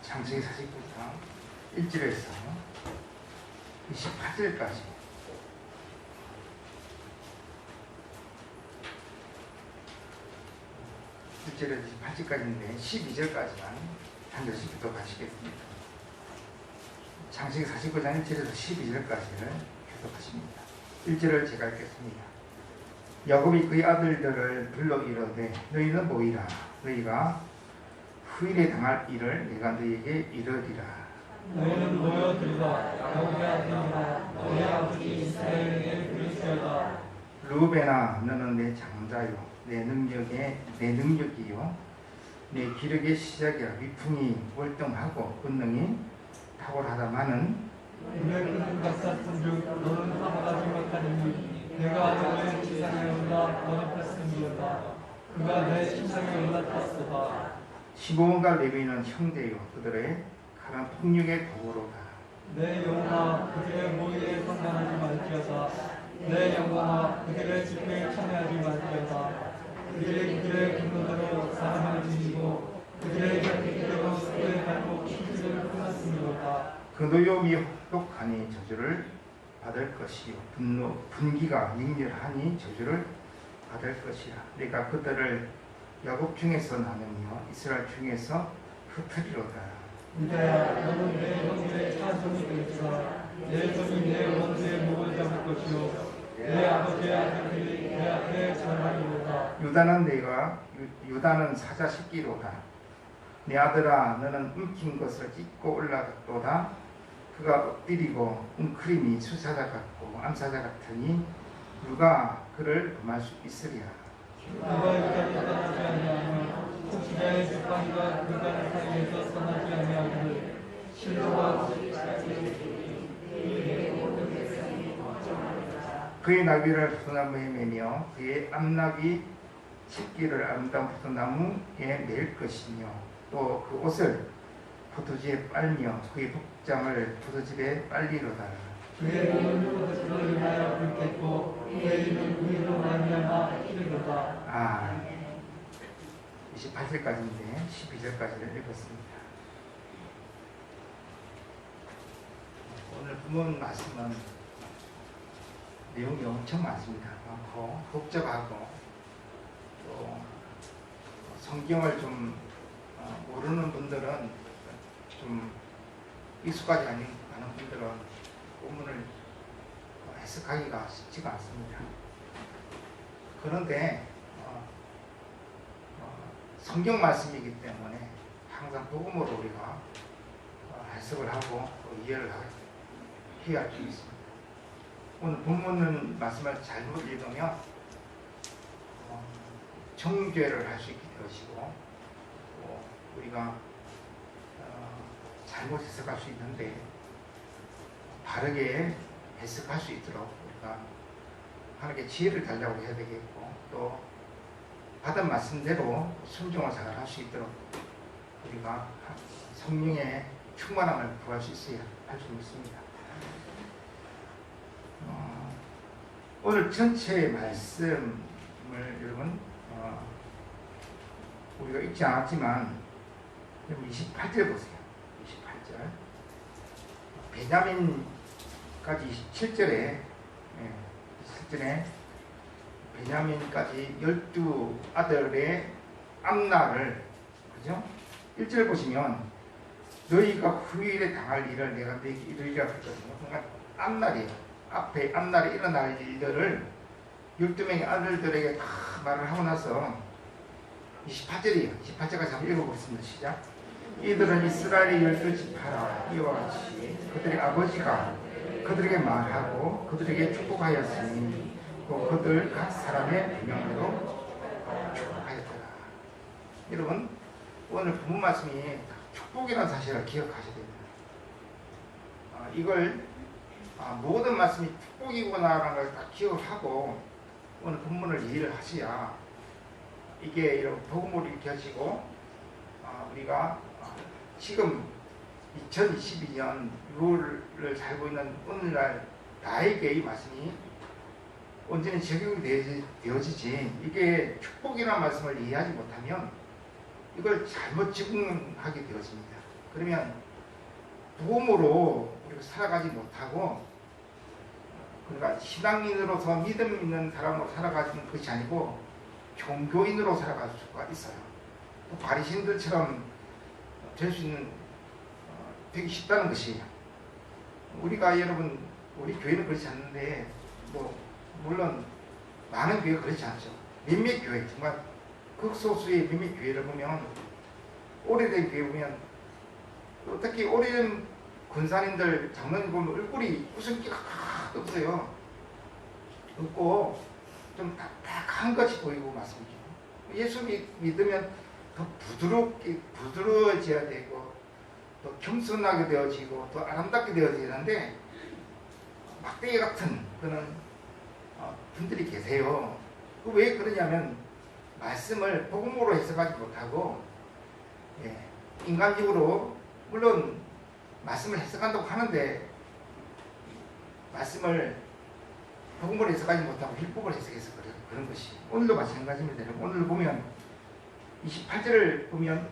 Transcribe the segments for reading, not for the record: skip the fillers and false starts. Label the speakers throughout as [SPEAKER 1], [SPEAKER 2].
[SPEAKER 1] 창세기 49장 1절에서 28절까지 (1절에서 28절까지인데) 12절까지만 한 절씩 교독하시겠습니다. 창세기 49장 1절에서 12절까지를 교독하십니다. 1절을 제가 읽겠습니다. 야곱이 그의 아들들을 불러 이르되 너희는 모이라. 너희가 후일에 당할 일을 내가 너희에게 이르리라.
[SPEAKER 2] 너희는 모여들라. 야곱의 아들이라. 너희 아버지 이스라엘에게 그리스도다.
[SPEAKER 1] 루벤아, 너는 내 장자요, 내 능력이요, 내 기력의 시작이라. 위풍이 월등하고 권능이 탁월하다마는
[SPEAKER 2] 너의 큰 박사꾼 중 너는 하나가지 못하느니 내가 너의 지상에 올라타었으니로다. 그가 내 심상에 올라탔으다.
[SPEAKER 1] 시므온과 레위는 형제요, 그들의 칼은 폭력의 도구로다.
[SPEAKER 2] 내 영혼아 그들의 모의에 상관하지 말지어다. 내 영혼아 그들의 집회에 참여하지 말지어다. 그들의 분노대로 사람을 지니고 그들의 곁대로 그의 발목 힘줄을 끊었으니로다.
[SPEAKER 1] 그 노염이 혹독하니 저주를 받을 것이요, 분기가 맹렬하니 저주를 받을 것이라. 내가 그들을 야곱 중에서 나누며 이스라엘 중에서 흩으리로다.
[SPEAKER 2] 유다야 너는 내 형제의 찬송이 될지라. 내 손이 내 원수의 목을 잡을 것이요 내 아버지의 아들들이 내 앞에 절하리로다.
[SPEAKER 1] 유다는 사자 새끼로다. 내 아들아 너는 움킨 것을 찢고 올라갔도다. 그가 엎드리고 웅크림이 수사자 같고 암사자 같으니 누가 그를 범할 수 있으랴.
[SPEAKER 2] 누가 유다를 떠나지 아니하며 혹시자의 지팡이가 그가 사이에서 떠나지 아니하기를 실로와
[SPEAKER 1] 그의 나귀를 포도나무에 매며 그의 암나귀 새끼를 아름다운 포도나무에 맬 것이며 또 그 옷을 포도주에 빨며 그의 복장을 포도즙에 빨리로다.
[SPEAKER 2] 그의 몸은 포도주로 인하여 붉겠고 그의 입은 우유로 말미암아 이르도다.
[SPEAKER 1] 28절까지인데 12절까지를 읽었습니다. 오늘 본문 말씀은 내용이 엄청 많습니다. 많고 복잡하고 또 성경을 좀 모르는 분들은 좀 익숙하지 않은 분들은 본문을 해석하기가 쉽지가 않습니다. 그런데 성경 말씀이기 때문에 항상 복음으로 우리가 해석을 하고 이해를 해야 할 수 있습니다. 오늘 본문 말씀을 잘못 읽으면 정죄를 할 수 있게 되시고 우리가 잘못 해석할 수 있는데 바르게 해석할 수 있도록 우리가 하나님께 지혜를 달라고 해야 되겠고 또 받은 말씀대로 순종을 잘 할 수 있도록 우리가 성령의 충만함을 구할 수 있어야 할 수 있습니다. 오늘 전체 말씀을 여러분 우리가 읽지 않았지만 28절 보세요. 28절 베냐민까지 27절에 베냐민까지 12아들의 암나를 그죠? 1절 보시면 너희가 후일에 당할 일을 내가 너희에게 이르리라 했거든요. 그러니까 암날이에요. 앞에 암날에 일어날 일들을 12명의 아들들에게 다 말을 하고 나서 28절이에요. 28절까지 한번 읽어보겠습니다. 시작. 이들은 이스라엘의 12지파라. 이와 같이 그들의 아버지가 그들에게 말하고 그들에게 축복하였으니 또 그들 각 사람의 명으로 축복하였더라. 여러분 오늘 본문 말씀이 축복이라는 사실을 기억하셔야 됩니다. 이걸 모든 말씀이 축복이구나라는 걸 다 기억을 하고 오늘 본문을 이해를 하셔야 이게 이런 복음으로 이렇게 하시고 우리가 지금 2022년 6월을 살고 있는 오늘날 나에게 이 말씀이 온전히 적용이 되어지지 이게 축복이라는 말씀을 이해하지 못하면 이걸 잘못 적응하게 되어집니다. 그러면 도움으로 우리가 살아가지 못하고, 그러니까 신앙인으로서 믿음 있는 사람으로 살아가는 것이 아니고 종교인으로 살아갈 수가 있어요. 또 바리새인들처럼 될 수 있는 되기 쉽다는 것이에요. 우리가 여러분 우리 교회는 그렇지 않는데 뭐 물론 많은 교회가 그렇지 않죠. 몇몇 교회 정말 극소수의 몇몇 교회를 보면 오래된 교회 보면 특히 오래된 군사님들 장로님 보면 얼굴이 웃음기가 하나도 없어요. 없고 좀 딱딱한 것이 보이고 맞습니다. 예수 믿으면 더 부드러워져야 되고 또 겸손하게 되어지고 더 아름답게 되어지는데 막대기 같은 그런 분들이 계세요. 왜 그러냐면 말씀을 복음으로 해석하지 못하고 인간적으로 물론 말씀을 해석한다고 하는데 말씀을 복음으로 해석하지 못하고 율법을 해석해서 그런 것이 오늘도 마찬가지입니다. 오늘 보면 28절을 보면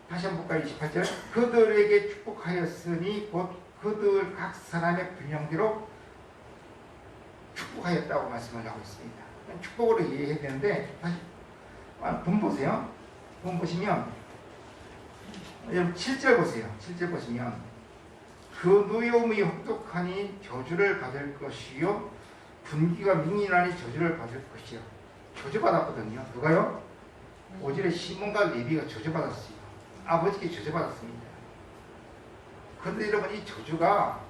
[SPEAKER 1] 다시 한번 볼까요? 28절 그들에게 축복하였으니 곧 그들 각 사람의 분량대로 축복하였다고 말씀을 하고 있습니다. 축복으로 이해해야 되는데 다시 본 보세요. 본 보시면 여러분 7절 보세요. 7절 보시면 그 누이옴이 혹독하니 저주를 받을 것이요 분기가 밍인하니 저주를 받을 것이요. 저주받았거든요. 누가요? 오절에 시몬과 레비가 저주받았어요. 아버지께 저주받았습니다. 그런데 여러분 이 저주가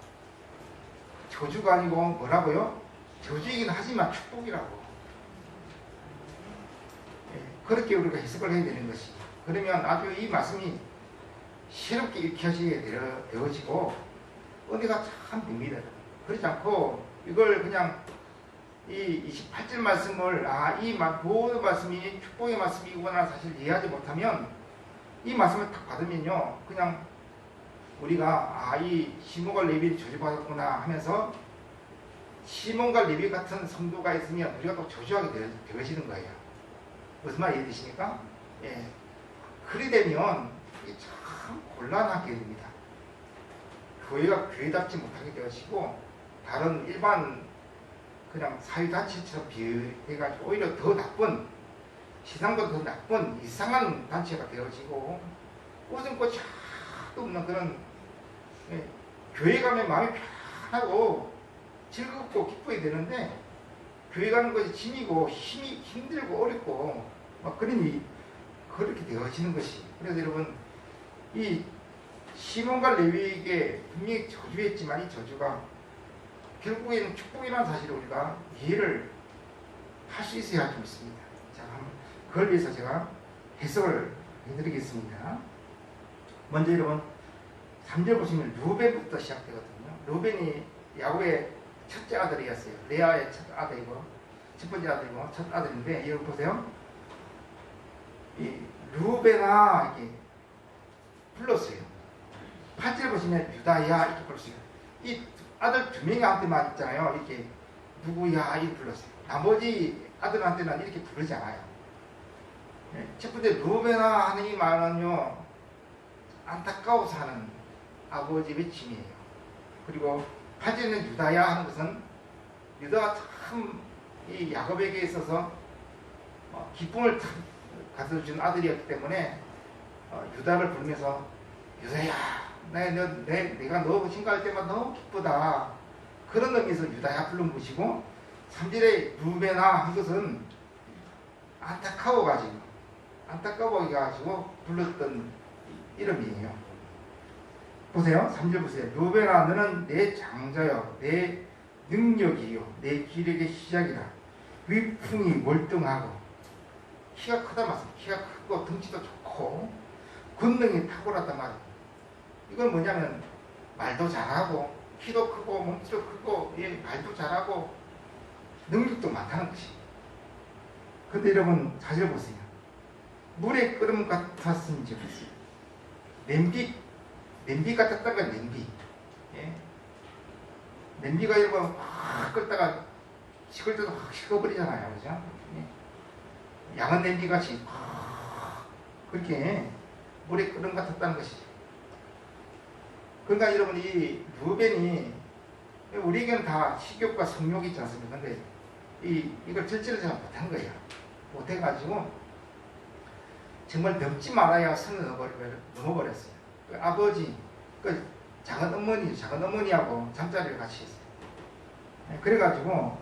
[SPEAKER 1] 아니고 뭐라고요? 저주이긴 하지만 축복이라고. 그렇게 우리가 해석을 해야 되는 것이. 그러면 아주 이 말씀이 새롭게 읽혀지게 되어지고 은혜가 참 됩니다. 그렇지 않고 이걸 그냥 이 28절 말씀을 이 모든 말씀이 축복의 말씀이구나 사실 이해하지 못하면 이 말씀을 딱 받으면요 그냥 우리가 이 시몬과 레비를 저주받았구나 하면서 시몬과 레비 같은 성도가 있으면 우리가 또 저주하게 되어지는 거예요. 무슨 말 이해되십니까? 예. 그리 되면 참 곤란하게 됩니다. 교회가 교회답지 못하게 되어지고 다른 일반 그냥 사회단체처럼 비해가지고 오히려 더 나쁜 시상보다 더 나쁜 이상한 단체가 되어지고 웃음꽃이 하나도 없는 그런 교회 가면 마음이 편하고 즐겁고 기뻐야 되는데 교회 가는 것이 짐이고 힘이 힘들고 어렵고 막 그러니 그렇게 되어지는 것이. 그래서 여러분 이 시몬과 레위에게 분명히 저주했지만 이 저주가 결국에는 축복이라는 사실을 우리가 이해를 할 수 있어야 할 좀 있습니다. 자, 그걸 위해서 제가 해석을 해드리겠습니다. 먼저 여러분 3절 보시면 루벤부터 시작되거든요. 루벤이 야곱의 첫째 아들이었어요. 레아의 첫 아들이고 첫 번째 아들이고 첫 아들인데 여러분 보세요. 이 루벤아 이렇게 불렀어요. 8절 보시면 유다야 이렇게 불렀어요. 이 아들 두 명한테만 있잖아요. 이렇게 누구야 이렇게 불렀어요. 나머지 아들한테는 이렇게 부르지 않아요. 첫 번째 루벤아 하는 이 말은요 안타까워서 하는 아버지 외침이에요. 그리고 8절에는 유다야 하는 것은 유다가 참 이 야곱에게 있어서 기쁨을 가져준 아들이었기 때문에 유다를 부르면서 유다야 내가 너 신가할 때마다 너무 기쁘다. 그런 의미에서 유다야 부른 것이고 3절에 루벤아 한 것은 안타까워가지고 불렀던 이름이에요. 보세요. 3절 보세요. 루벤아 너는 내 장자여 내 능력이요 내 기력의 시작이라. 위풍이 월등하고 키가 크다 말씀. 키가 크고 덩치도 좋고 권능이 탁월하단 말이에요. 이건 뭐냐면 말도 잘하고 키도 크고 몸치도 크고 말도 잘하고 능력도 많다는 것이. 근데 여러분 자세히 보세요. 물의 끓음 같았은지 냄비 같았다는 건 냄비. 냄비가 여러분 확 끓다가 식을 때도 확 식어버리잖아요. 그죠? 양은 냄비 같이 그렇게 물의 끓음 같았다는 것이죠. 그러니까 여러분 이 루벤이 우리에게는 다 식욕과 성욕이 있지 않습니까? 근데 이걸 절제를 잘 못한 거예요. 못해가지고 정말 넘지 말아야 선을 넘어버렸어요. 그 아버지, 그 작은 어머니하고 잠자리를 같이 했어요. 그래가지고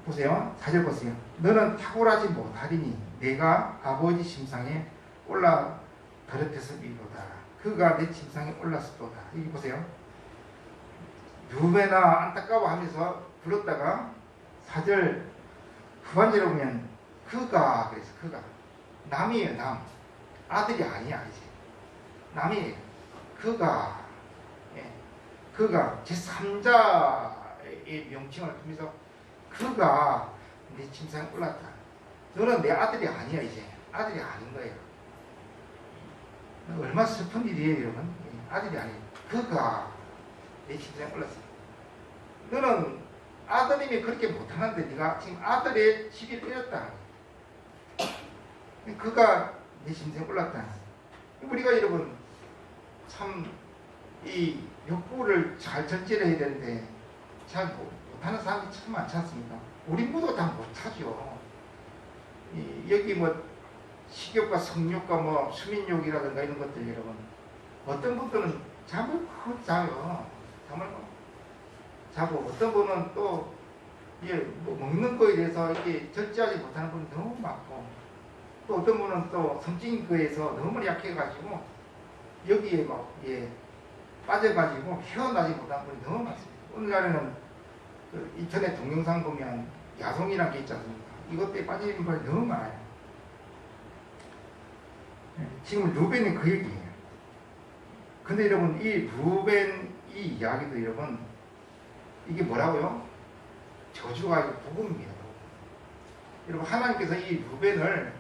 [SPEAKER 1] 보세요. 4절 보세요. 너는 탁월하지 못하리니 내가 아버지 심상에 올라 더럽혔음이로다. 그가 내 침상에 올랐었도다. 여기 보세요. 누구나 안타까워하면서 불렀다가 4절 후반절에 보면 그가 그래서 그가 남이에요. 남. 아들이 아니야 이제 남이에요. 그가 그가 제3자의 명칭을 통해서 그가 내 침상에 올랐다. 너는 내 아들이 아니야 이제 아들이 아닌 거예요. 얼마나 슬픈 일이에요 여러분. 아들이 아니에요. 그가 내 침상에 올랐어. 너는 아들이면 그렇게 못하는데 네가 지금 아들의 시비를 잃었다. 그가 내 침상에 올랐다. 우리가 여러분 참 이 욕구를 잘 절제를 해야 되는데 잘 못하는 사람이 참 많지 않습니까? 우리 모두 다 못하죠. 여기 뭐 식욕과 성욕과 뭐 수민욕이라든가 이런 것들 여러분 어떤 분들은 잠을 푹 자요. 잠을 자고 어떤 분은 또 뭐 먹는 거에 대해서 이게 절제하지 못하는 분이 너무 많고 또 어떤 분은 또 성적인 거에서 너무 약해가지고 여기에 막 빠져가지고 헤어나지 못한 분이 너무 많습니다. 오늘날에는 그 인터넷 동영상 보면 야송이라는 게 있지 않습니까? 이것에 빠지는 분이 너무 많아요. 지금 루벤이 그 얘기예요. 근데 여러분 이 루벤 이 이야기도 여러분 이게 뭐라고요? 저주가 아니고 복음입니다. 여러분 하나님께서 이 루벤을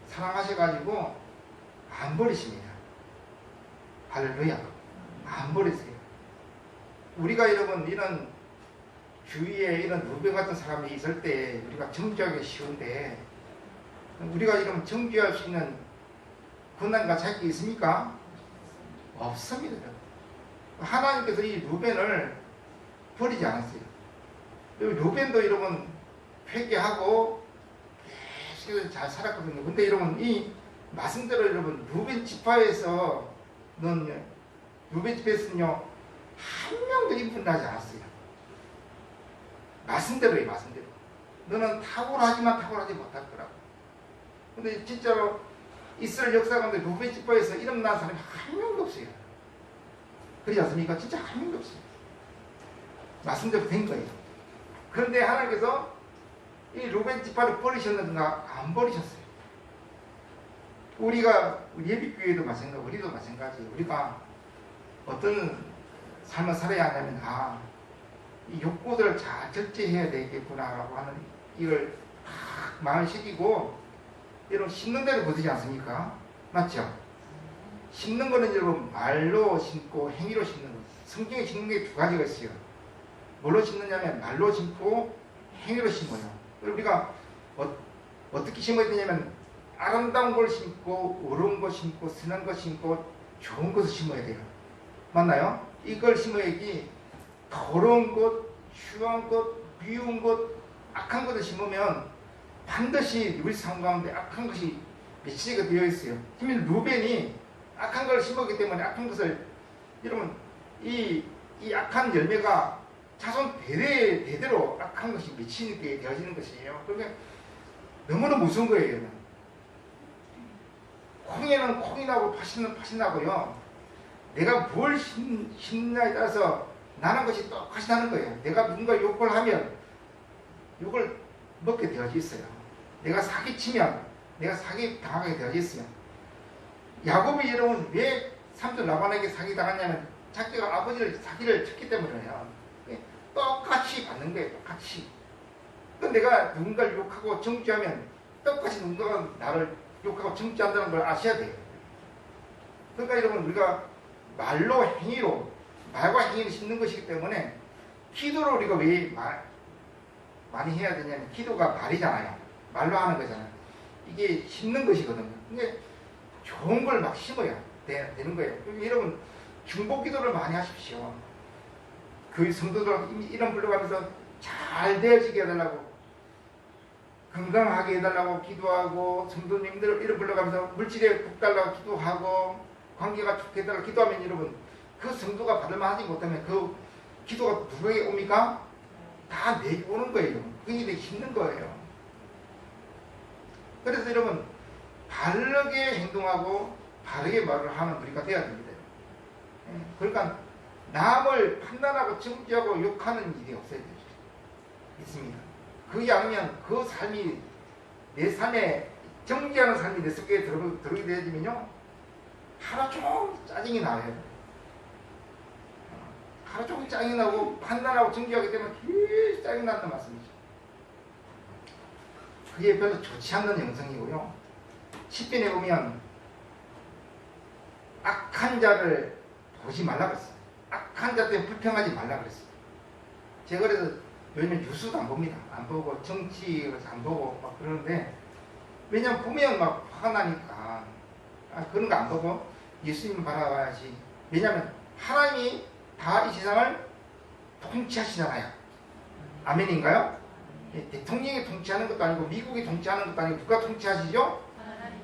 [SPEAKER 1] 사랑하셔가지고 안 버리십니다. 할렐루야. 안 버리세요. 우리가 여러분 이런 주위에 이런 루벤 같은 사람이 있을 때 우리가 정죄하기 쉬운데 우리가 이런 정죄할 수 있는 권한과 자격이 있습니까? 없습니다. 하나님께서 이 루벤을 버리지 않았어요. 루벤도 여러분 회개하고 계속 잘 살았거든요. 근데 여러분 이 말씀대로 여러분 루벤 지파에서는 루벤 지파에서는요 한 명도 인분하지 않았어요. 말씀대로예요. 말씀대로. 너는 탁월하지만 탁월하지 못할 거라고. 근데 진짜로 이스라엘 역사 가운데 루벤 지파에서 이름 난 사람이 한 명도 없어요. 그렇지 않습니까? 진짜 한 명도 없어요. 말씀대로 된 거예요. 그런데 하나님께서 이 루벤 지파를 버리셨는가? 안 버리셨어요. 우리가 예비교회도 마찬가지, 우리도 마찬가지. 우리가 어떤 삶을 살아야 하냐면 이 욕구들을 잘 절제해야 되겠구나라고 하는 이걸 딱 마음을 새기고 여러분 심는 대로 거두지 않습니까? 맞죠? 심는 거는 여러분 말로 심고 행위로 심는 거예요. 성경에 심는 게 두 가지가 있어요. 뭘로 심느냐면 말로 심고 행위로 심어요. 우리가 어떻게 심어야 되냐면 아름다운 걸 심고 어려운 거 심고 선한 거 심고 좋은 것을 심어야 돼요. 맞나요? 이걸 심어야지 더러운 것, 추한 것, 미운 것, 악한 것을 심으면 반드시 우리 삶 가운데 악한 것이 맺히게 되어 있어요. 지금 루벤이 악한 걸 심었기 때문에 악한 것을 여러분 이 악한 열매가 자손 대대로 악한 것이 맺히게 되어지는 것이에요. 그러니까 너무나 무서운 거예요. 콩에는 콩이 나고 팥이 나고요. 내가 뭘 심느냐에 따라서 나는 것이 똑같이 나는 거예요. 내가 누군가 욕을 하면 욕을 먹게 되어져 있어요. 내가 사기치면 내가 사기 당하게 되어져 있어요. 야곱이 여러분 왜 삼촌 라반에게 사기 당했냐면 자기가 아버지를 사기를 쳤기 때문에요. 똑같이 받는 거예요. 똑같이. 내가 누군가를 욕하고 정죄하면 똑같이 누군가가 나를 욕하고 정죄한다는 걸 아셔야 돼요. 그러니까 여러분 우리가 말로 행위로 말과 행위를 심는 것이기 때문에 기도를 우리가 왜 많이 해야 되냐면 기도가 말이잖아요. 말로 하는 거잖아요. 이게 심는 것이거든요. 근데 좋은 걸 막 심어야 되는 거예요. 여러분 중보 기도를 많이 하십시오. 그 성도들 이름 불러가면서 잘 되어지게 해달라고, 건강하게 해달라고 기도하고, 성도님들 이름 불러가면서 물질에 북달라고 기도하고, 관계가 좋게 해달라고 기도하면 여러분, 그 성도가 받을만하지 못하면 그 기도가 누구에게 옵니까? 다 내게 오는 거예요. 그게 되게 힘든 거예요. 그래서 여러분, 바르게 행동하고 바르게 말을 하는 우리가 되어야 됩니다. 그러니까 남을 판단하고 정죄하고 욕하는 일이 없어야 있습니다. 그게 아니면 그 삶이 내 삶에 정죄하는 삶이 내 속에 들어오게 되어지면요, 하루 종일 짜증이 나요. 하루 종일 짜증이 나고 판단하고 정죄하게 되면 계속 짜증이 난다는 말씀이죠. 그게 별로 좋지 않는 영성이고요. 시편에 보면 악한 자를 보지 말라 그랬어요. 악한 자 때문에 불평하지 말라 그랬어요. 제가 그래서 요즘에 뉴스도 안 봅니다. 안 보고 정치 안 보고 막 그러는데, 왜냐면 보면 막 화가 나니까 그런 거 안 보고 예수님 바라봐야지. 왜냐면 하나님이 다 이 세상을 통치하시잖아요. 아멘인가요? 대통령이 통치하는 것도 아니고 미국이 통치하는 것도 아니고 누가 통치하시죠?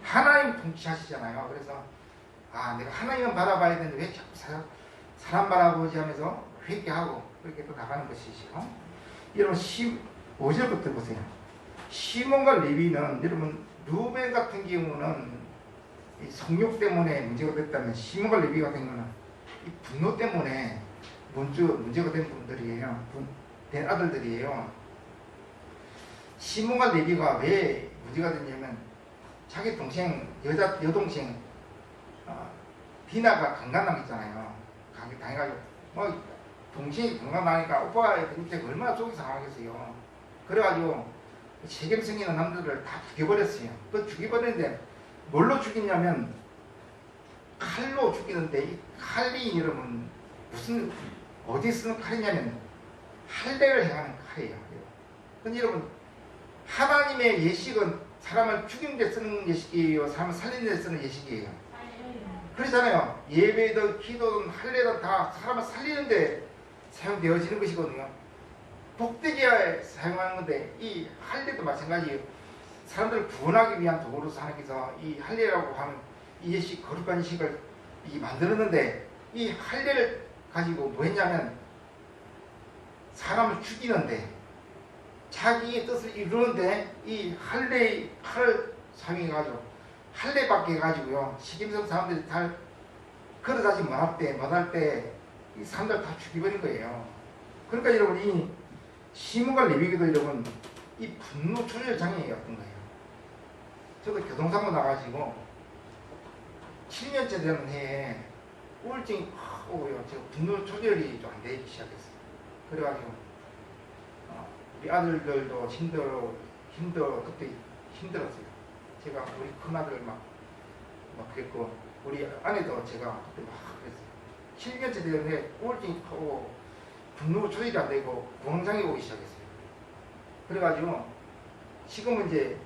[SPEAKER 1] 하나님 통치하시잖아요. 그래서 내가 하나님만 바라봐야 되는데 왜 자꾸 사람 바라보지 하면서 회개하고 그렇게 또 나가는 것이죠. 여러분 15절부터 보세요. 시몬과 레위는, 여러분 루벤 같은 경우는 이 성욕 때문에 문제가 됐다면, 시몬과 레위 같은 경우는 이 분노 때문에 문제가 된 분들이에요. 된 아들들이에요. 시몬과 레위가 왜 문제가 됐냐면, 자기 동생, 여동생 디나가 강간당했잖아요. 당해가지고 동생이 강간당하니까 오빠가 진짜 얼마나 속이 상하겠어요. 그래가지고 세겜성에 있는 남자들을 다 죽여버렸어요. 그 죽여버렸는데 뭘로 죽이냐면 칼로 죽이는데, 이 칼이 여러분 무슨 어디 쓰는 칼이냐면 할례를 행하는 칼이에요. 근데 여러분, 하나님의 예식은 사람을 죽이는 데 쓰는 예식이에요, 사람을 살리는 데 쓰는 예식이에요? 그렇잖아요. 예배든 기도든 할례든 다 사람을 살리는 데 사용되어지는 것이거든요. 복되게 사용하는 건데, 이 할례도 마찬가지예요. 사람들을 구원하기 위한 도구로서 하나님께서 이 할례라고 하는 이 예식, 거룩한 예식을 만들었는데, 이 할례를 가지고 뭐 했냐면 사람을 죽이는데, 자기의 뜻을 이루는데 이 할례의 칼을 사용해가지고 할례밖에 해가지고요, 식임성 사람들이 다 그러다시 못할 때 이 사람들 다 죽여버린 거예요. 그러니까 여러분, 이 시몬과 레위기도 여러분 이 분노 조절 장애였던 거예요. 저도 교통사고 나가지고 7년째 되는 해에 우울증이 확 오고요. 제가 분노 조절이 좀 안 되기 시작했어요. 그래가지고 우리 아들들도 그때 힘들었어요. 제가 우리 큰아들 막 그랬고, 우리 아내도 제가 그때 막 그랬어요. 7년째 되는데 우울증이 오고 분노 조절이 안 되고 공황장애 오기 시작했어요. 그래가지고 지금은 이제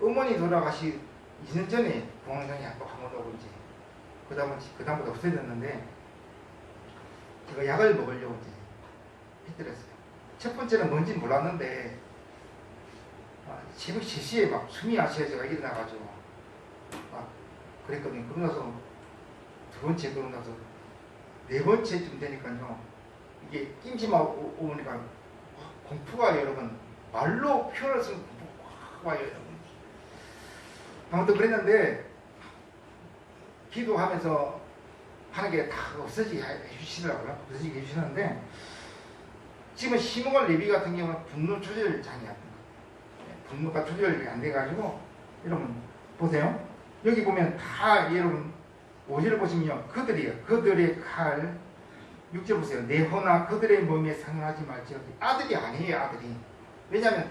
[SPEAKER 1] 어머니 돌아가시 2년 전에 공황장애 한번 오고 이제 그다음부터 없어졌는데, 제가 약을 먹으려고 이제 해드렸어요. 첫 번째는 뭔지 몰랐는데 새벽 3시에 막 숨이 안 쉬어 제가 일어나가지고 그랬거든요. 그러고 나서 두 번째, 그러고 나서 네 번째쯤 되니까요, 이게 낌지만 오니까 공포가, 여러분 말로 표현할 수 없는 공포가 확 와요, 여러분. 아무튼 그랬는데 기도하면서 하는 게 다 없어지게 해주시더라고요. 없어지게 해주시는데, 지금 시몬과 레위 같은 경우는 분노 조절 장애였던 거예요. 분노가 조절이 안 돼가지고, 여러분 보세요. 여기 보면 다 여러분 5절을 보시면요, 그들의 칼. 6절 보세요. 내 호나 그들의 몸에 상하지 말지어다. 아들이 아니에요, 아들이. 왜냐하면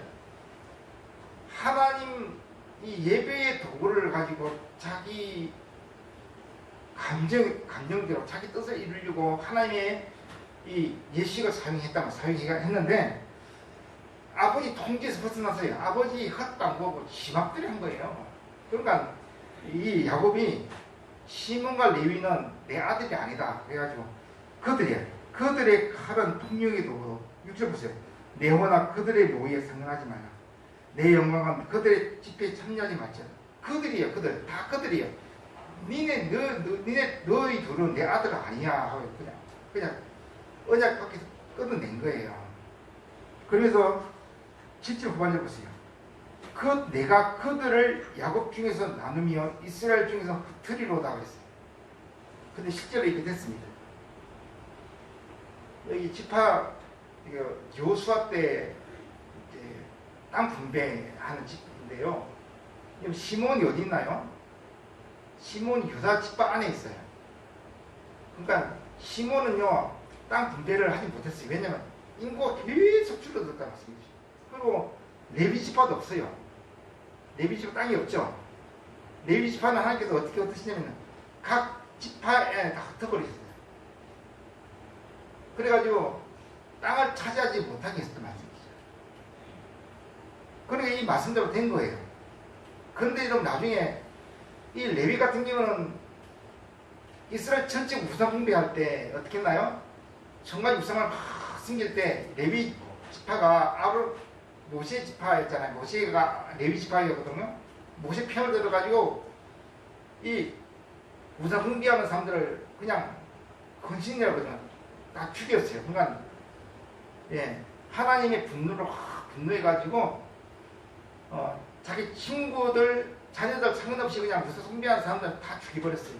[SPEAKER 1] 하나님 이 예배의 도구를 가지고 자기 감정대로 자기 뜻을 이루려고 하나님의 이 예식을 사용했는데, 아버지 통제에서 벗어났어요. 아버지 헛도 안 보고 지맘대로 한 거예요. 그러니까 이 야곱이 시몬과 레위는 내 아들이 아니다. 그래가지고 그들의 칼은 폭력에도 6절 보세요. 내 혼아 그들의 노예에 상응하지 마라. 내 영광은 그들의 집회에 참여하지 말자. 그들이에요. 다 그들이에요. 너희 둘은 내 아들 아니야 하고 그냥 언약 밖에서 끊어낸 거예요. 그러면서 7절 후반절 보세요. 내가 그들을 야곱 중에서 나누며 이스라엘 중에서 흩으리로다 그랬어요. 근데 실제로 이렇게 됐습니다. 여기 지파 여호수아 때 땅 분배하는 집인데요. 시몬이 어디 있나요? 시몬이 유다 지파 안에 있어요. 그러니까 시몬은요 땅 분배를 하지 못했어요. 왜냐하면 인구가 계속 줄어들었다는 말씀이죠. 그리고 레위 지파도 없어요. 레위 지파 땅이 없죠. 레위 지파는 하나님께서 어떻게 흩으시냐면 각 지파에 다 흩어버리셨어요. 그래가지고 땅을 차지하지 못하게 했었던 말씀이죠. 그러니까 이 말씀대로 된 거예요. 그런데 좀 나중에 이 레위 같은 경우는 이스라엘 전체 우상 숭배할 때 어떻게 했나요? 정말 우상을 막 숨길 때 레위 지파가 모세 지파였잖아요. 모세가 레위 지파였거든요. 모세 편을 들어가지고 이 우상 숭배하는 사람들을 그냥 건신이라고 그냥 다 죽였어요. 그러니까 하나님의 분노해가지고 자기 친구들, 자녀들 상관없이 그냥 무슨 숭배하는 사람들 다 죽여버렸어요.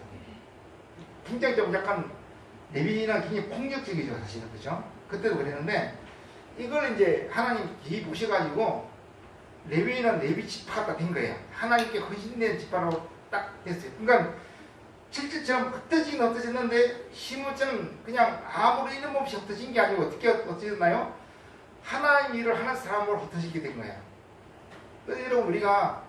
[SPEAKER 1] 굉장히 좀 약간 레위는 굉장히 폭력적이죠, 사실은. 그죠? 그때도 그랬는데 이걸 이제 하나님 기이 보셔가지고 레위는 레위 지파가 된 거예요. 하나님께 헌신된 지파로 딱 됐어요. 그러니까 실질처럼 흩어졌는데 시몬처럼 그냥 아무런 이름 없이 흩어진 게 아니고 어떻게 됐나요? 하나님 일을 하는 사람으로 흩어지게 된 거예요. 여러분 우리가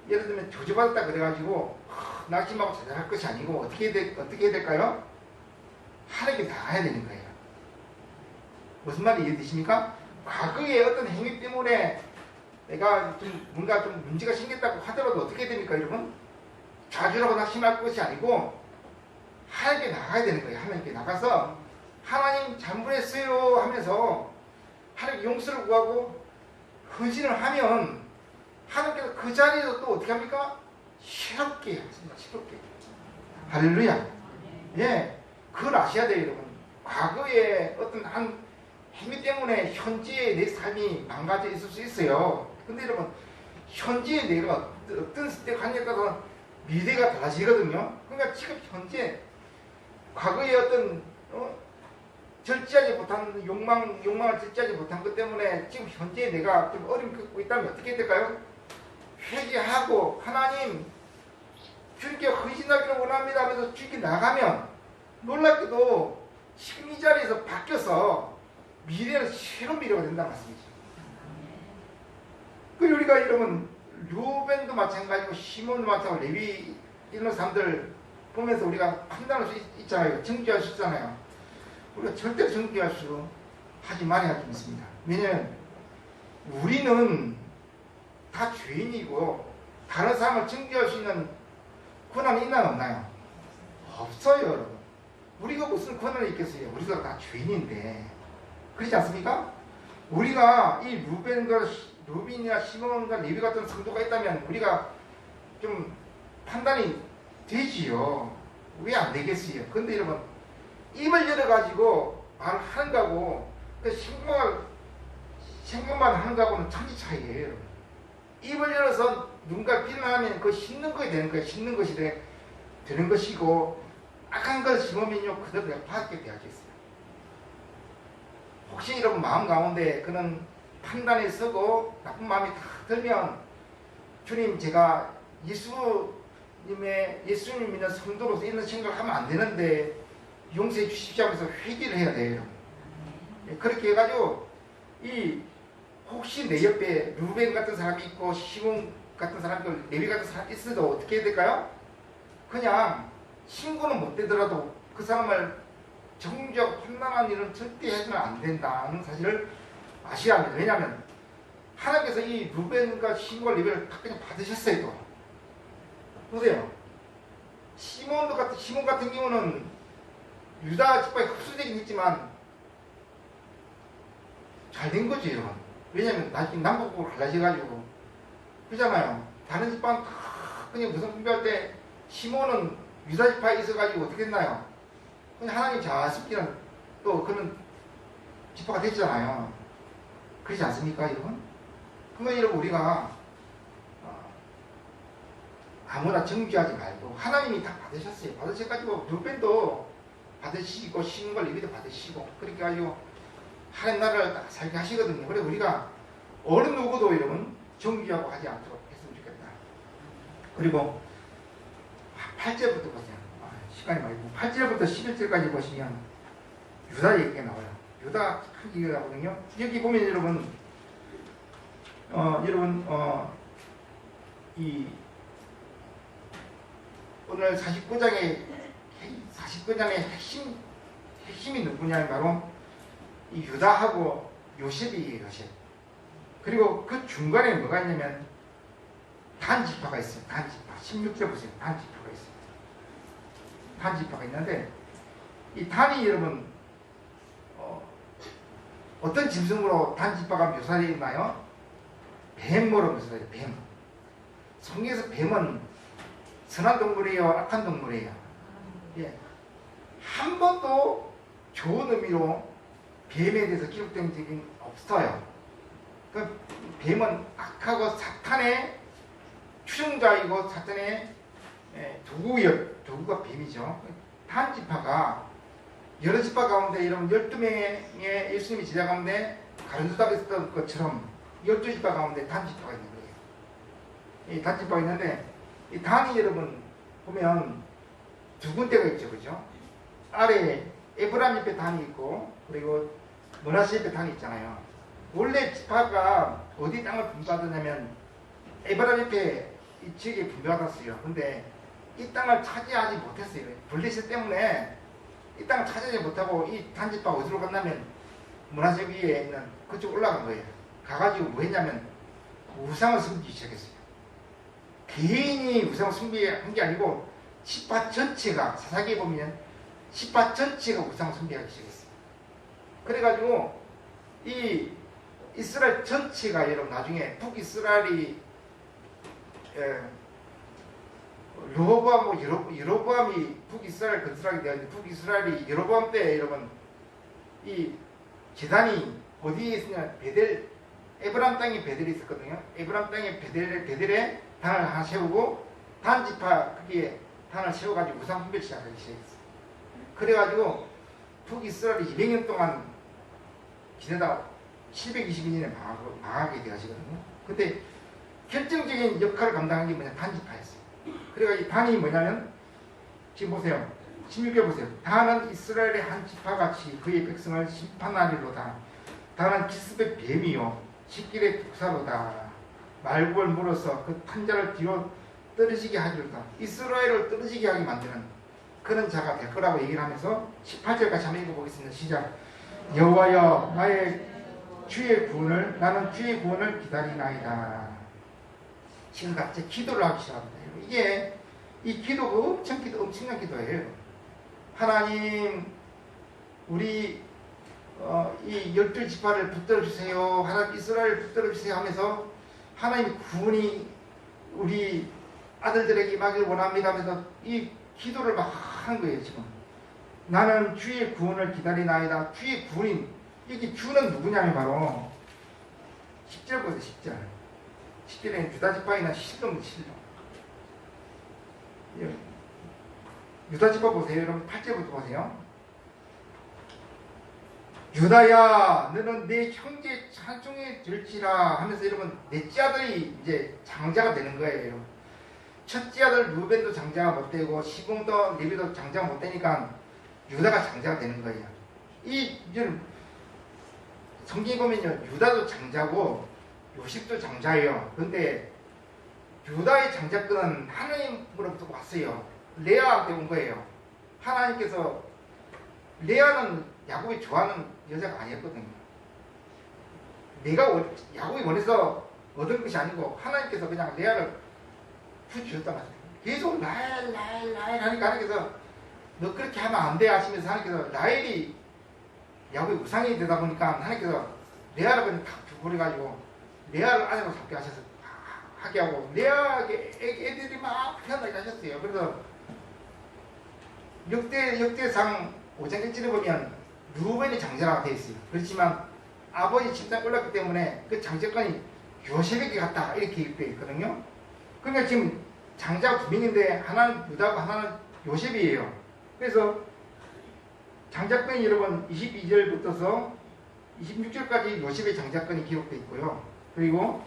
[SPEAKER 1] 예를 들면 조지받았다 그래가지고 낙심하고 자살할 것이 아니고 어떻게 해야 될까요? 하나님께 나가야 되는 거예요. 무슨 말이 이해되십니까? 과거의 어떤 행위 때문에 내가 좀 뭔가 좀 문제가 생겼다고 하더라도 어떻게 됩니까, 여러분? 좌절하고 낙심할 것이 아니고 하나님께 나가야 되는 거예요. 하나님께 나가서 하나님 잘못했어요 하면서 하나님 용서를 구하고 헌신을 하면 하나님께서 그 자리에서 또 어떻게 합니까? 새롭게 하십니다. 새롭게. 할렐루야. 예, 그걸 아셔야 돼요, 여러분. 과거에 어떤 한 행위 때문에 현재의 내 삶이 망가져 있을 수 있어요. 근데 여러분, 현재의 내가 어떤 스텝 하냐에 따라서 미래가 달라지거든요. 그러니까 지금 현재 과거의 어떤 절제하지 못한 욕망을 절제하지 못한 것 때문에 지금 현재 내가 좀 어려움을 겪고 있다면 어떻게 해야 될까요? 회개하고 하나님 주님께 헌신하기를 원합니다 하면서 주님께 나가면 놀랍게도 지금 이 자리에서 바뀌어서 미래는 새로운 미래가 된다는 말씀이죠. 그리고 우리가 여러분 류벤도 마찬가지고 시몬도 마찬가지고 레위 이런 사람들 보면서 우리가 판단할 수 있잖아요. 정죄할 수 있잖아요. 우리가 절대 정죄할 수 하지 말아야 할 게 있습니다. 왜냐하면 우리는 다 죄인이고 다른 사람을 정죄할 수 있는 권한이 있나요 없나요? 없어요, 여러분. 우리가 무슨 권한이 있겠어요? 우리가 다 죄인인데 그렇지 않습니까? 우리가 이 루벤이나 시몬과 레위 같은 성도가 있다면 우리가 좀 판단이 되지요. 왜 안 되겠어요? 근데 여러분 입을 열어가지고 말을 하는 거하고 생각만 하는 거하고는 천지 차이예요. 여러분. 입을 열어서 누군가 비난하면 그거 심는 것이 되는 거예요. 심는 것이 되는 것이고 악한 걸 심으면요 그대로 내가 받게 되어야겠어요. 혹시 여러분 마음 가운데 그런 판단에 서고 나쁜 마음이 다 들면 주님 제가 예수님 믿는 성도로서 이런 생각을 하면 안 되는데 용서해 주십시오 하면서 회개를 해야 돼요. 그렇게 해가지고 혹시 내 옆에 루벤 같은 사람이 있고 시몬 같은 사람이 있고 레위 같은 사람이 있어도 어떻게 해야 될까요? 그냥 신고는 못 되더라도 그 사람을 정죄하고 판단하는 일은 절대 해서는 안 된다는 사실을 아셔야 합니다. 왜냐하면 하나님께서 이 루벤과 시몬과 레위를 다 그냥 받으셨어요. 또 보세요. 시몬 같은 경우는 유다 지파에 흡수되긴 했지만 잘 된 거죠, 여러분. 왜냐면 나중에 남북으로 갈라져가지고 그러잖아요. 다른 지파는 다 그냥 무슨 분배할 때 시몬은 유다 지파에 있어가지고 어떻게 됐나요? 그냥 하나님 잘 숨기는 또 그런 지파가 됐잖아요. 그렇지 않습니까, 여러분? 그러면 여러분 우리가 아무나 정죄하지 말고 하나님이 다 받으셨어요. 받으셔가지고 루벤도 받으시고 시몬과 레위도 받으시고 그렇게 가지고 하나님 나라를 딱 살게 하시거든요. 그래 우리가 어느 누구도 여러분 정죄하고 하지 않도록 했으면 좋겠다. 그리고 8절부터 보세요. 시간이 많이 8절부터 11절까지 보시면 유다 얘기가 나와요. 유다 큰 얘기가 나거든요. 여기 보면 여러분 이 오늘 49장의 핵심이 누구냐면 바로 이 유다하고 요셉이에요. 요셉. 그리고 그 중간에 뭐가 있냐면 단지파가 있어요. 단지파. 16절 보세요. 단지파가 있어요. 단지파가 있는데 이 단이 여러분 어떤 짐승으로 단지파가 묘사되어 있나요? 뱀으로 묘사돼요. 뱀. 성경에서 뱀은 선한 동물이에요? 악한 동물이에요? 예. 한 번도 좋은 의미로 뱀에 대해서 기록된 적이 없어요. 그 뱀은 악하고 사탄의 추종자이고 사탄의 도구가 뱀이죠. 단지파가 여러 지파 가운데 여러분 12명의 예수님이 제자 가운데 가룟유다가 있었던 것처럼 12지파 가운데 단지파가 있는 거예요. 이 단지파가 있는데 이 단이 여러분 보면 두 군데가 있죠. 그죠? 아래에 에브라임 옆에 단이 있고 그리고 므낫세 옆에 단이 있잖아요. 원래 지파가 어디 땅을 분배받았냐면 에브라임 옆에 이 지역에 분배받았어요. 근데 이 땅을 차지하지 못했어요. 블레셋 때문에 이 땅을 차지하지 못하고 이 단지파 어디로 갔냐면 므낫세 위에 있는 그쪽 올라간 거예요. 가가지고 뭐 했냐면 우상을 섬기기 시작했어요. 개인이 우상을 숭배한 게 아니고 지파 전체가 사사기에 보면 지파 전체가 우상을 숭배하기 시작했어요. 그래가지고 이 이스라엘 전체가 여러분 나중에 북이스라엘이 여로보암이 북이스라엘 건설하게 되었는데 북이스라엘이 여로보암 때 여러분 이 제단이 어디에 있으냐 베델 에브람 땅에 베델이 있었거든요. 에브람 땅에 베델에 단을 하나 세우고 단지파 거기에 단을 세워가지고 우상 숭배를 시작하기 시작했어요. 그래가지고 북이스라엘이 200년 동안 지내다 722년에 망하게 되어지거든요. 근데 결정적인 역할을 감당한 게 뭐냐 단지파였어요. 그래가지고 단이 뭐냐면 지금 보세요. 16절 보세요. 단은 이스라엘의 한 지파같이 그의 백성을 심판하리로다. 단은 기습의 뱀이요 식길의 독사로다. 말구를 물어서 그 탄자를 뒤로 떨어지게 하리로다. 이스라엘을 떨어지게 하게 만드는 그런 자가 될 거라고 얘기를 하면서 18절까지 한번 읽어보겠습니다. 시작. 여호와여 나는 주의 구원을 기다리나이다. 지금 같이 기도를 하기 시작합니다. 이게 이 기도가 엄청난 기도예요. 하나님 우리 이 12지파를 붙들어 주세요. 하나님 이스라엘을 붙들어 주세요 하면서 하나님 구원이 우리 아들들에게 임하기를 원합니다 하면서 이 기도를 막 하는 거예요. 지금 나는 주의 구원을 기다리나이다. 주의 구원인 여기 주는 누구냐면 바로 10절 보세요. 10절에 유다지파에는 실로 유다지파 보세요. 여러분 8절부터 보세요. 유다야 너는 내 형제 찬송에 들지라 하면서 여러분 넷째 아들이 이제 장자가 되는 거예요. 여러분. 첫째 아들 루벤도 장자가 못 되고 시몬도 레위도 장자가 못 되니까 유다가 장자가 되는 거예요. 이 성경에 보면요 유다도 장자고 요셉도 장자예요. 근데 유다의 장자권은 하나님으로부터 왔어요. 레아한테 온 거예요. 하나님께서 레아는 야곱이 좋아하는 여자가 아니었거든요. 야곱이 원해서 얻은 것이 아니고 하나님께서 그냥 레아를 주셨단 말이에요. 계속 라헬 하니까 하나님께서 너 그렇게 하면 안 돼 하시면서 하나님께서 라헬이 야곱의 우상이 되다 보니까 하나님께서 레아를 그냥 탁 줘버려가지고 레아를 아내로 잡게 하셔서 하게 하고 레아에게 애들이 막 태어나게 하셨어요. 그래서 역대상 5장 1절에 보면 루벤이 장자라고 되어 있어요. 그렇지만 아버지 집단 올랐기 때문에 그 장자권이 요셉에게 갔다 이렇게 되어 있거든요. 그러니까 지금 장자 두 명인데 하나는 유다고 하나는 요셉이에요. 그래서 장자권이 여러분 22절부터서 26절까지 요셉의 장자권이 기록되어 있고요. 그리고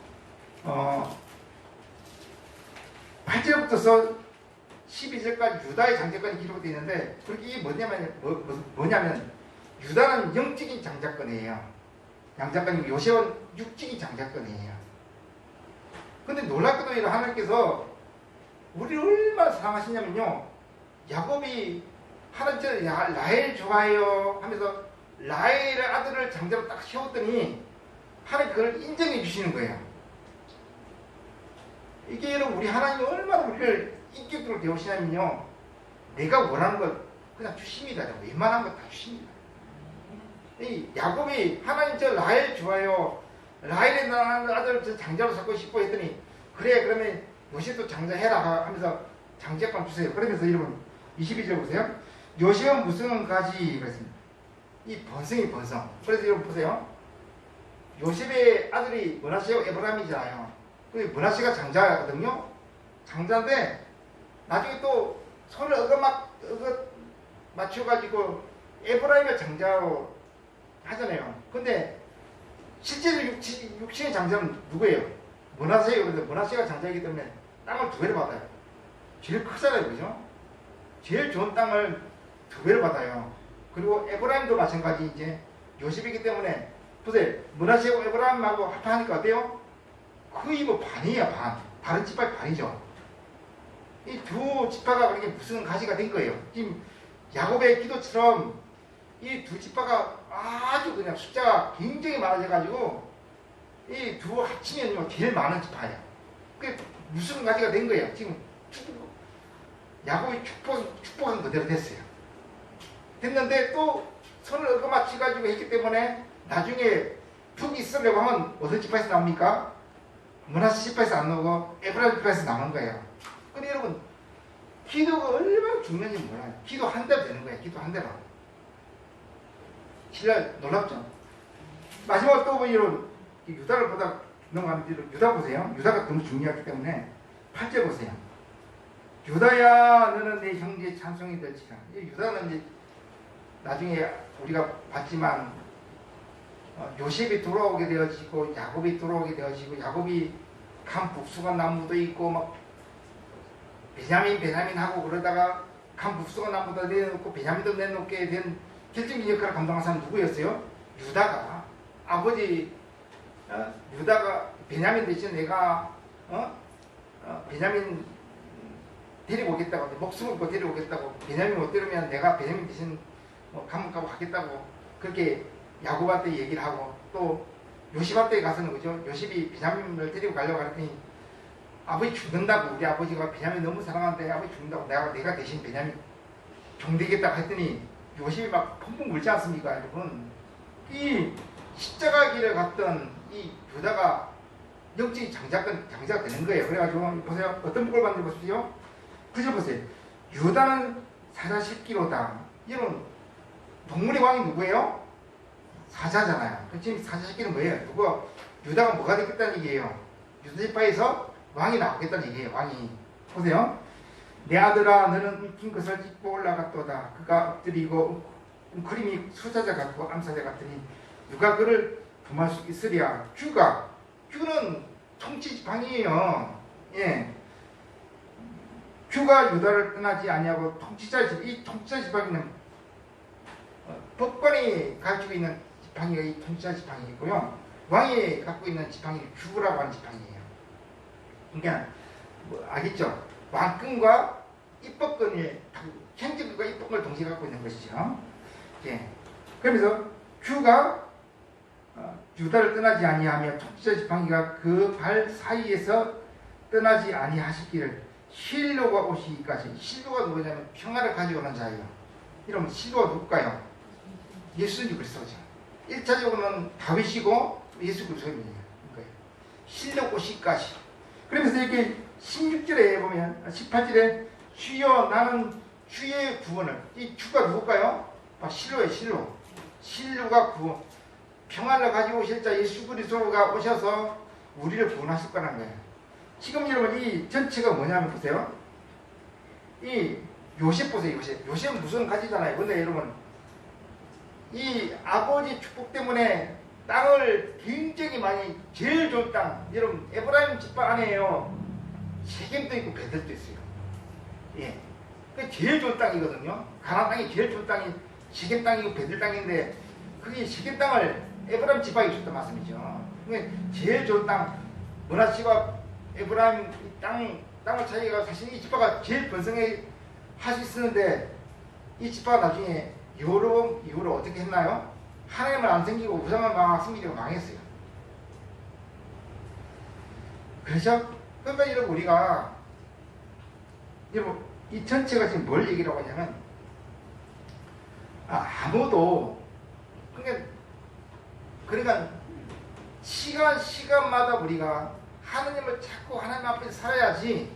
[SPEAKER 1] 8절부터서 12절까지 유다의 장자권이 기록되어 있는데 그렇게 이게 뭐냐면 유다는 영적인 장자권이에요. 장자권이고 요셉은 육적인 장자권이에요. 근데 놀랍게도 하나님께서 우리를 얼마나 사랑하시냐면요. 야곱이 하나님 라헬 좋아해요 하면서 라헬의 아들을 장자로 딱 세웠더니 하나님 그걸 인정해 주시는 거예요. 이게 여러분 우리 하나님이 얼마나 우리를 인격적으로 대우시냐면요. 내가 원하는 것 그냥 주십니다. 웬만한 거 다 주십니다. 이 야곱이 하나님 저 라헬 좋아요. 라헬의 아들 저 장자로 삼고 싶어 했더니 그래 그러면 요셉도 장자해라 하면서 장자권 주세요. 그러면서 여러분 22절 보세요. 요셉은 무슨 가지 그랬습니다. 이 번성이 번성. 그래서 여러분 보세요. 요셉의 아들이 므낫세와 에브라임이잖아요. 그 므낫세가 장자거든요. 장자인데 나중에 또 손을 어긋 맞춰가지고 에브라임의 장자로 하잖아요. 근데 실제로 육신의 장자는 누구예요? 므낫세예요. 그런데 므낫세가 장자이기 때문에 땅을 두 배를 받아요. 제일 크잖아요. 그죠? 제일 좋은 땅을 두 배를 받아요. 그리고 에브라임도 마찬가지 이제 요셉이기 때문에 보세요. 므낫세하고 에브라임하고 합하니까 어때요? 거의 뭐 반이에요. 반. 다른 지파의 반이죠. 이 두 지파가 그렇게 무슨 가지가 된 거예요. 지금 야곱의 기도처럼 이 두 지파가 아주 그냥 숫자가 굉장히 많아져가지고 이 두 합치면 제일 많은 지파예요. 그게 무슨 가지가 된 거예요. 지금 야곱이 축복은 그대로 됐어요. 됐는데 또 손을 얽어맞춰가지고 했기 때문에 나중에 툭 있으려고 하면 어떤 지파에서 나옵니까? 므낫세 지파에서 안 나오고 에브라임 지파에서 나오는 거예요. 근데 여러분 기도가 얼마나 중요한지 몰라요. 기도 한 대로 되는 거예요. 기도 한 대로. 진짜 놀랍죠? 마지막으로 또 보면 유다를 보다 넘어가면 유다 보세요. 유다가 너무 중요하기 때문에 8절 보세요. 유다야 너는 내 형제의 찬송이 될지라. 유다는 이제 나중에 우리가 봤지만 요셉이 돌아오게 되어지고 야곱이 돌아오게 되어지고 야곱이 간 북수가 나무도 있고 막 베냐민 하고 그러다가 간 북수가 나무도 내놓고 베냐민도 내놓게 된 결정적인 역할을 감당한 사람은 누구였어요? 유다가. 아버지 유다가 베냐민 대신 내가 베냐민 데리고 오겠다고 목숨을 거 데리고 오겠다고 베냐민 못 데려오면 내가 베냐민 대신 감옥 가고 하겠다고 그렇게 야곱한테 얘기를 하고 또 요셉한테 가서는 그죠? 요셉이 베냐민을 데리고 가려고 하더니 아버지 죽는다고 우리 아버지가 베냐민 너무 사랑하는데 아버지 죽는다고 내가 대신 베냐민 종되겠다고 했더니 요셉이 막 펑펑 울지 않습니까 여러분? 이 십자가 길을 갔던 이 유다가 영적인 장자가 되는 거예요. 그래가지고 보세요. 어떤 복을 받는지 보십시오. 그저 보세요. 유다는 사자 새끼로다. 이런 동물의 왕이 누구예요? 사자잖아요. 지금 사자 새끼는 뭐예요? 누가 유다가 뭐가 되겠다는 얘기예요? 유다 지파에서 왕이 나오겠다는 얘기예요. 왕이. 보세요. 내 아들아 너는 얽힌 것을 짚고 올라갔도다. 그가 엎드리고 웅크림이 수사자 같고 암사자 같으니 누가 그를 도말 수 있으랴. 규는 통치 지팡이에요. 예. 규가 유다를 떠나지 아니하고 통치자 지팡이. 이 통치자 지팡이는 법관이 가지고 있는 지팡이가 이 통치자 지팡이고요. 왕이 갖고 있는 지팡이는 규라고 하는 지팡이에요. 그러니까 알겠죠? 왕권과 입법권이 행정권과 입법권을 동시에 갖고 있는 것이죠. 예. 그러면서 규가 유다를 떠나지 아니하며 통치자 지팡이가 그 발 사이에서 떠나지 아니하시기를 실로가 오시기까지. 실로가 누구냐면 평화를 가져오는 자예요. 이러면 실로가 누굴까요? 예수 그리스도죠. 1차적으로는 다윗이고 예수 그리스도인 거예요. 실로 오시기까지. 그러면서 이렇게 16절에 보면 18절에 주여 나는 주의 구원을, 이 주가 누굴까요? 실로예요. 실로. 실로가 구원, 평안을 가지고 오실 자 예수 그리스도가 오셔서 우리를 구원하실 거라는 거예요. 지금 여러분 이 전체가 뭐냐면 보세요. 이 요셉 보세요. 요셉은 무슨 가지잖아요. 근데 여러분 이 아버지 축복 때문에 땅을 굉장히 많이, 제일 좋은 땅, 여러분 에브라임 지파 안에요. 세겜도 있고 베들도 있어요. 예, 그 제일 좋은 땅이거든요. 가나안 땅이 제일 좋은 땅이 세겜 땅이고 베들 땅인데, 그게 세겜 땅을 에브라임 지파에 줬단 말씀이죠. 그게 제일 좋은 땅, 문하시와 에브라임 땅을 차이가, 사실 이 지파가 제일 번성해 할 수 있었는데, 이 지파가 나중에 여로보암 이후로 어떻게 했나요? 하나님을 안 섬기고 우상을 막 섬기려고 망했어요. 그렇죠? 그러니까 여러분 우리가, 여러분 이 전체가 지금 뭘 얘기라고 하냐면, 아무도 그러니까 시간마다 우리가 하나님을 찾고 하나님 앞에 살아야지,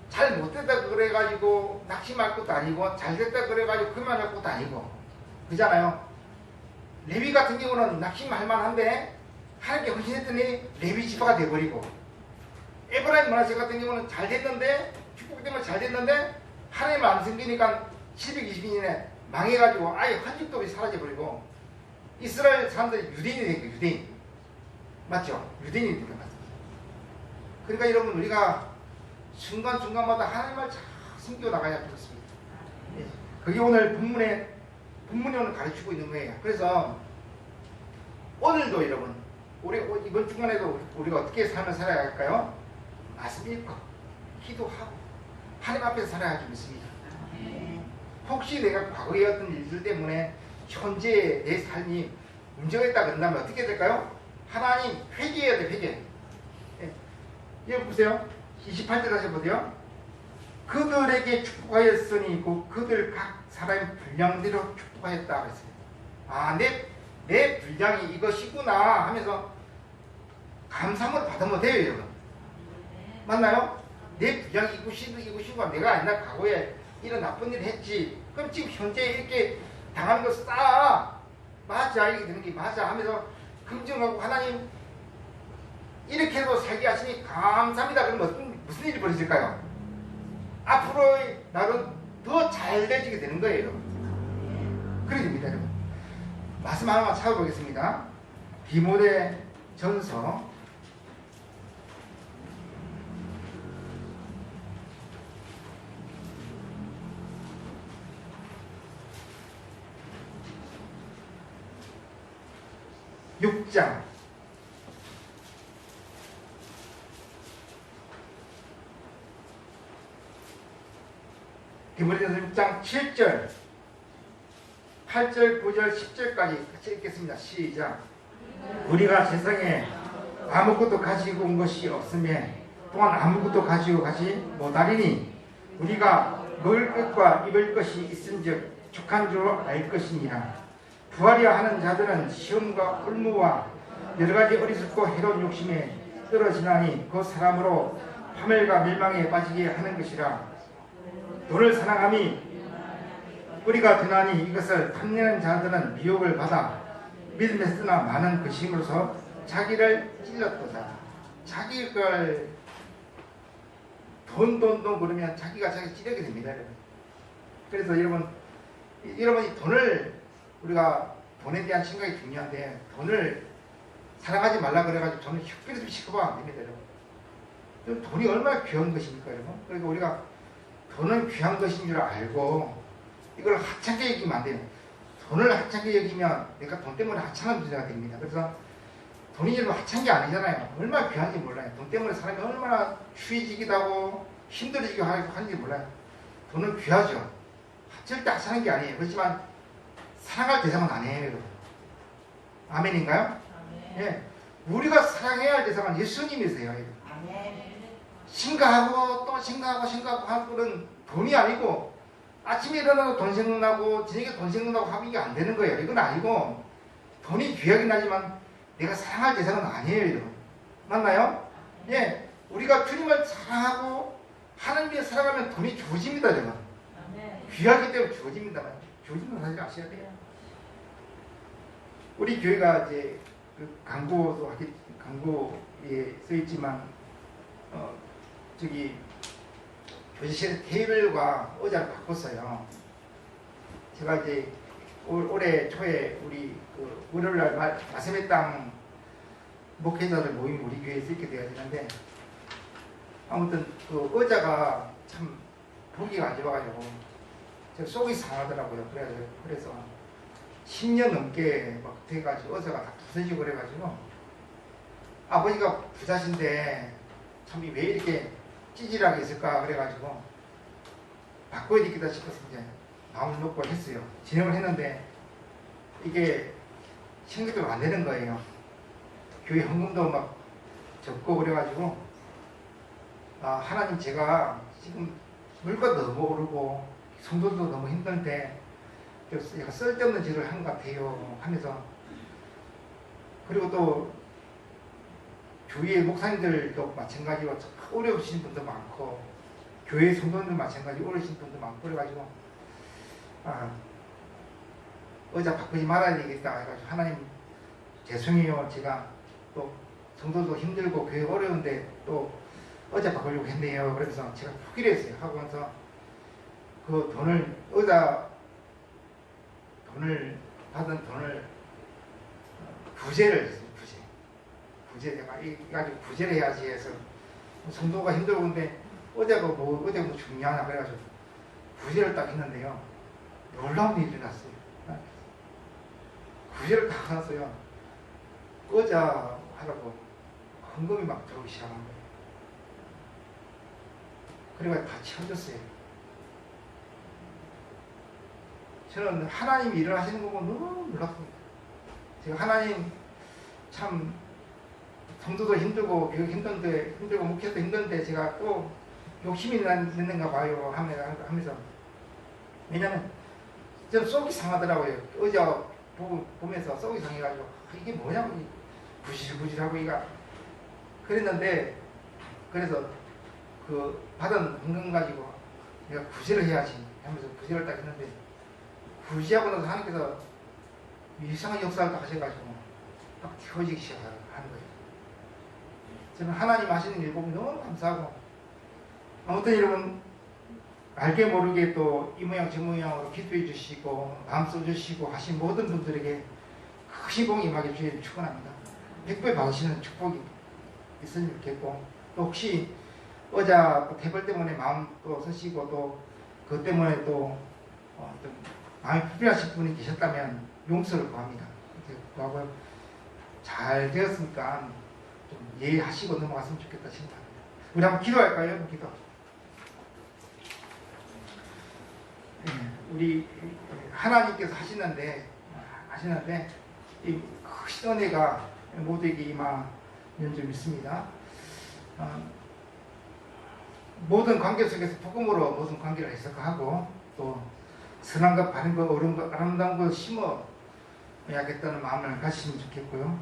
[SPEAKER 1] 잘 못됐다 그래가지고 낙심할 것도 아니고, 잘됐다 그래가지고 그만할 것도 아니고, 그잖아요. 레위 같은 경우는 낙심할 만한데 하나님께 헌신했더니 레위 지파가 돼버리고, 에브라임 문하세 같은 경우는 잘 됐는데, 축복 때문에 잘 됐는데 하나님을 안 섬기니까 720년에 망해가지고 아예 헌집도 없이 사라져버리고, 이스라엘 사람들이 유대인이 된 거예요. 유대인. 맞죠? 유대인이 된 거예요. 그러니까 여러분 우리가 순간순간마다 하나님을 잘 숨겨 나가야 되겠습니다. 예. 그게 오늘 본문이 오늘 가르치고 있는 거예요. 그래서 오늘도 여러분, 우리 이번 주간에도 우리가 어떻게 삶을 살아야 할까요? 말씀 읽고 기도하고 하나님 앞에서 살아야 할 믿습니다. 혹시 내가 과거에 어떤 일들 때문에 현재 내 삶이 문제가 있다 그런다면 어떻게 될까요? 하나님 회개해야 돼. 회개. 예. 여기 보세요. 28절 다시 보세요. 그들에게 축복하였으니 곧 그들 각 사람의 분량대로 축복하였다 그랬어요. 내 분량이 이것이구나 하면서 감사함을 받으면 돼요, 여러분. 맞나요? 내 분량이 이것이구나. 내가 아니라 과거에 이런 나쁜 일을 했지. 그럼 지금 현재 이렇게 당하는 거 맞아, 이렇게 되는 게 맞아 하면서 긍정하고, 하나님 이렇게 해도 살게 하시니 감사합니다. 그럼 무슨 일이 벌어질까요? 앞으로의 나는 더 잘 되지게 되는 거예요. 그래 됩니다, 여러분. 말씀 하나만 찾아보겠습니다. 디모데 전서 6장 디모데전서 6장 7절 8절 9절 10절까지 같이 읽겠습니다. 시작. 우리가 세상에 아무것도 가지고 온 것이 없으며 또한 아무것도 가지고 가지 못하리니 우리가 먹을 것과 입을 것이 있은즉 족한 줄 알 것이니라. 부하려 하는 자들은 시험과 홀무와 여러가지 어리석고 해로운 욕심에 떨어지나니 그 사람으로 파멸과 멸망에 빠지게 하는 것이라. 돈을 사랑함이 뿌리가 되나니 이것을 탐내는 자들은 미혹을 받아 믿음에 쓰나 많은 근심으로서 자기를 찔렀도다. 자기 걸 돈 그러면 자기가 자기 찌르게 됩니다. 그래서 여러분이 돈을, 우리가 돈에 대한 생각이 중요한데, 돈을 사랑하지 말라 그래가지고 돈을 흑비를 시켜봐 안 됩니다. 여러분, 돈이 얼마나 귀한 것입니까, 여러분? 그러니까 우리가 돈은 귀한 것인 줄 알고 이걸 하찮게 여기면 안 돼요. 돈을 하찮게 여기면 내가 돈 때문에 하찮은 문제가 됩니다. 그래서 돈이 여러분 하찮은 게 아니잖아요. 얼마나 귀한지 몰라요. 돈 때문에 사람이 얼마나 추해지기도 하고 힘들어지기도 하는지 몰라요. 돈은 귀하죠. 절대 하찮은 게 아니에요. 그렇지만 사랑할 대상은 아니에요, 여러분. 아멘인가요? 아멘. 예. 우리가 사랑해야 할 대상은 예수님이세요. 아멘. 생각하고 또 생각하고 하는 거는 돈이 아니고 아침에 일어나도 돈 생각나고 저녁에 돈 생각나고 하면 이게 안 되는 거예요. 이건 아니고 돈이 귀하긴 하지만 내가 사랑할 대상은 아니에요. 여러분. 맞나요? 예, 우리가 주님을 사랑하고 하나님 위해 살아가면 돈이 주어집니다. 여러분. 귀하기 때문에 주어집니다. 주어지는 사실 아셔야 돼요. 우리 교회가 이제 그 광고에 써있지만 저기 교실에 테이블과 의자를 바꿨어요. 제가 이제 올해 초에 우리 그 월요일날 말씀의 땅 목회자들 모임 우리 교회에서 있게 되어지는데 아무튼 그 의자가 참 보기가 안 좋아가지고 제가 속이 상하더라고요. 그래서 10년 넘게 막 돼가지고 의자가 다 부서지고 그래가지고 아버지가 부자신데 참 왜 이렇게 찌질하게 있을까 그래가지고 바꿔야 되겠다 싶어서 이제 마음을 놓고 했어요. 진행을 했는데 이게 생각대로 안 되는 거예요. 교회 헌금도 막 적고 그래가지고 하나님 제가 지금 물가도 너무 오르고 성도도 너무 힘든데 제가 쓸데없는 짓을 한 것 같아요 하면서 그리고 또 주위의 목사님들도 마찬가지로 어려우신 분도 많고 교회 성도님들 마찬가지로 어려우신 분도 많고 그래가지고 의자 바꾸지 말아야 되겠다 해가지고 하나님 죄송해요. 제가 또 성도도 힘들고 교회 어려운데 또 의자 바꾸려고 했네요. 그래서 제가 포기를 했어요. 하고 나서 그 받은 돈을 구제를 했어요. 구제 내가 이가지고 구제를 해야지 해서 성도가 힘들고 근데 의자가 뭐 중요하나 그래가지고 구제를 딱 했는데요. 놀라운 일이 일어났어요. 구제를 딱 해놨어요. 의자 하라고 헌금이 막 들어오기 시작한 거예요. 그래가지고 다 채워졌어요. 저는 하나님이 일을 하시는 거 보고 너무 놀랐습니다. 제가 하나님 참 성도도 힘들고 교육 힘들고 목회도 힘든데 제가 또 욕심이 있는가 봐요 하면서 왜냐면 좀 속이 상하더라고요. 의자 보면서 속이 상해가지고 이게 뭐냐고 부실부실하고 이가 그랬는데 그래서 그 받은 헌금 가지고 내가 구제를 해야지 하면서 구제를 딱 했는데 구제하고 나서 하나님께서 이상한 역사를 딱 하셔가지고 딱 튀어지기 시작하는 거예요. 저는 하나님 하시는 일 보면 너무 감사하고 아무튼 여러분 알게 모르게 또 이 모양 저 모양으로 기도해 주시고 마음 써주시고 하신 모든 분들에게 크신 복이 임하게 주기를 축원합니다. 100배 받으시는 축복이 있으면 좋겠고 또 혹시 의자 태블 때문에 마음 또 쓰시고 또 그것 때문에 또 마음이 불편하신 분이 계셨다면 용서를 구합니다. 구하고 잘 되었으니까 좀 예의하시고 넘어갔으면 좋겠다 생각합니다. 우리 한번 기도할까요? 기도. 우리 하나님께서 하시는데 이 크신 은혜가 모두에게 임하는 줄 믿습니다. 모든 관계 속에서 복음으로 모든 관계를 해석하고 또 선한 것, 바른 것, 옳은 것, 아름다운 것 심어야겠다는 마음을 가지시면 좋겠고요.